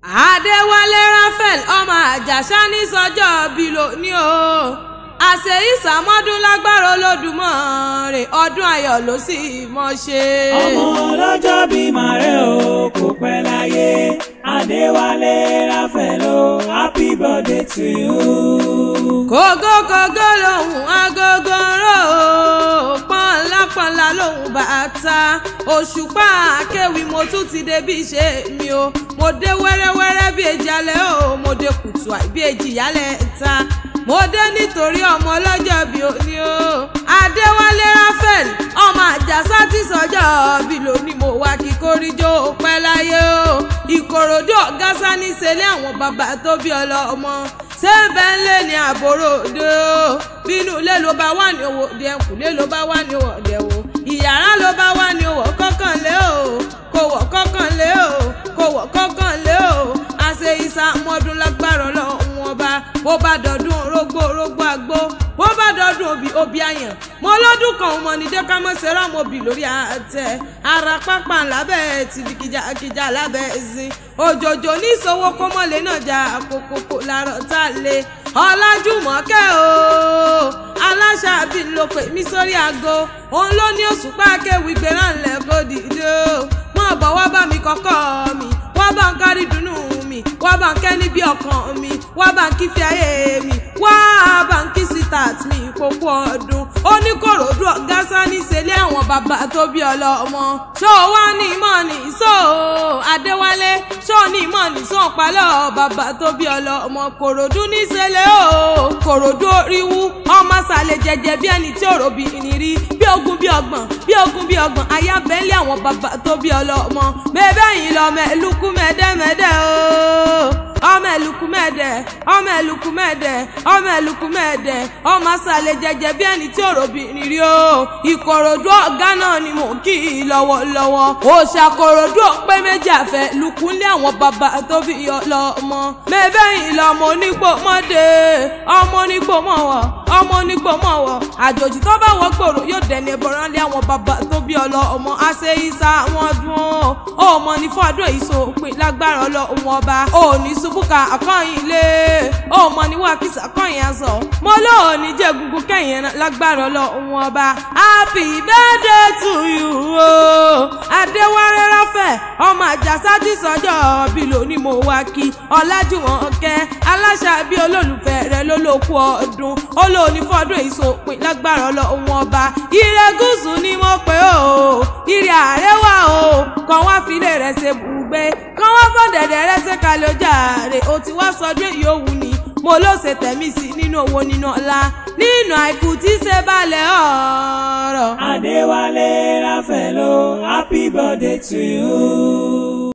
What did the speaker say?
Adéwálé Raphael ọmọ Àjàṣà ní sọjọ́ bí lónìí o. Àṣẹ ìsàmọ́dún lágbára Olódùmarè, ọdún ayọ̀ ló sì mọ́ ṣe. Ọmọ ọlọ́jọ́ bí màrẹ́ o, kò pẹ́ láyé. Adéwálé Raphael o, happy birthday to you. Kògó kògó lòun agogo ró o, pọ́nlá pọ́nlá lòun bàtà. Òṣùpá akéwì mo tún ti dé bí ṣe mi o. Mo dé wẹ́rẹ́wẹ́rẹ́ bí èjì alẹ́ o, mo dé kùtù àì bí èjì yálẹ̀ ta. Mo dé nítorí ọmọ ọlọ́jọ́ bí òní o. Adéwálé Raphael ọmọ Àjàṣà ti sọjọ́ bí lónìí, mo wá kí kórìjó pẹ́ láyé o. Ìkòròdú ọ̀gásá ní sẹ́lẹ̀ àwọn bàbá tó bí ọlọ́mọ. Ṣé bẹ́ẹ̀ lé ní àbòròdó? Bínú ilé ló bá wà ní owó dẹ̀kùnlé ló bá wà ní owó dẹ̀wò. Ìyàrá ló bá wà ní owó kọ́kànlé o. Kò wọ̀ kọ́kànlé o. Kò wọ̀ kọ́kànlé o. Àṣẹ ìsàmọ́dún lágbára Ọlọ́run ọba. Bó bá dọ̀dún orógbó orógbó àgbó. Bó bá dọ̀dún òbí àyàn. Mo lọ́dún kan ọmọ ní dé ká mọ́ sẹ́rà mo bì lórí àtẹ. Ara pápá lábẹ́ tìbí kìjà lábẹ́ ẹ̀sìn. Òjòjò ní ìṣòwò kọ́mọ́lé náà jà àkókò làárọ̀ tá a lé. Ọlájúmọ̀kẹ́ o, Aláṣàbí ló pè mí sórí aago. Òun ló ní Òṣùpá akéwì gbéra ńlẹ̀ kó dìde o. Mọ̀ bọ̀ wá bá mi kọ́kọ́ mi, wá bá ń kárí dùnnú mi, wá bá ń kẹ́ níbi ọkàn mi, wá bá ń kí fi ayé mi, wá bá ń kí sítát mi ìkókó ọdún. Ó ní Kòròdú ọ̀gásá ní sẹ́lẹ̀ àwọn bàbá tó bí ọlọ́mọ. Ṣó wá ní ìmọ̀ ní ìṣó Adéwálé, ṣó ní ìmọ̀ ní ìṣó palọ̀ bàbá tó bí ọlọ́mọ. Kòròdú ní sẹ́lẹ̀ o, Kòròdú oríwú, ọmọ sàlẹ̀ jẹjẹ bí ẹni tí òrò bí ní rí, bí ogun bí ọgbọ̀n, bí ogun bí ọgbọ̀n, aya bẹ́ẹ̀lì àwọn bàbá tó bí ọlọ́mọ. Bẹ́ẹ̀ yìí lọ mẹ́lùkú mẹ́dẹ́mẹ́dẹ́ o. Ọmọ ẹlùkù mẹ́ẹ̀dẹ̀, ọmọ ẹlùkù mẹ́ẹ̀dẹ̀, ọmọ ẹlùkù mẹ́ẹ̀dẹ̀, ọmọ sàlẹ̀ jẹjẹ bí ẹni tí òrò bí ní rí o. Ìkòròdú ọ̀gá náà ni mò ń kí lọ́wọ́lọ́wọ́. Òòṣà Kòròdú pé méjì àfẹ́ lùkù ní àwọn bàbá tó bí ọlọ́mọ. Bẹ́ẹ̀ yìí lọ́mọ onígbò mọ́dé, ọmọ onígbò mọ̀wọ̀, ọmọ onígbò mọ̀wọ̀. Àjòjì tó bá wọ gbòòrò yóò dẹni ẹbọrán lé àwọn bàbá tó bí ọlọ́mọ. Àṣẹ ìsà wọn dùn ó mọ ní fọdún èyí sópin lágbára Ọlọ́run ọba. Òní ṣubúkà akọ́yìn lé ó mọ ní wákìsà akọ́yìn aṣọ. Mo lóòní jẹ́ gungun kẹ́yìn lágbára Ọlọ́run ọba. Happy birthday to you o. Adéwálé Raphael ọmọ Àjàṣà ti sọjọ́ bí lónìí, mo wá kí Ọlájúmọ̀kẹ́ Aláṣàbí olólùfẹ́ rẹ̀ ló ló kú ọdún. Ó lóòní fọdún èyí sópin lágbára Ọlọ́run ọba. Ire gúúsù ni mo pè ó, ire àrẹwà o. Kàn wá filé rẹ̀ ṣe bùgbé, kàn wá fọ̀dẹ̀dẹ̀ rẹ̀ ṣe kalẹ̀ ọjà rẹ̀. Ó ti wá sọdún èyí òwú ni mo ló ṣe tẹ̀mí sí nínú owó nínú ọlá, nínú àìkú tí ṣe balẹ̀ ọ̀rọ̀. Adéwálé Raphael o, happy birthday to you.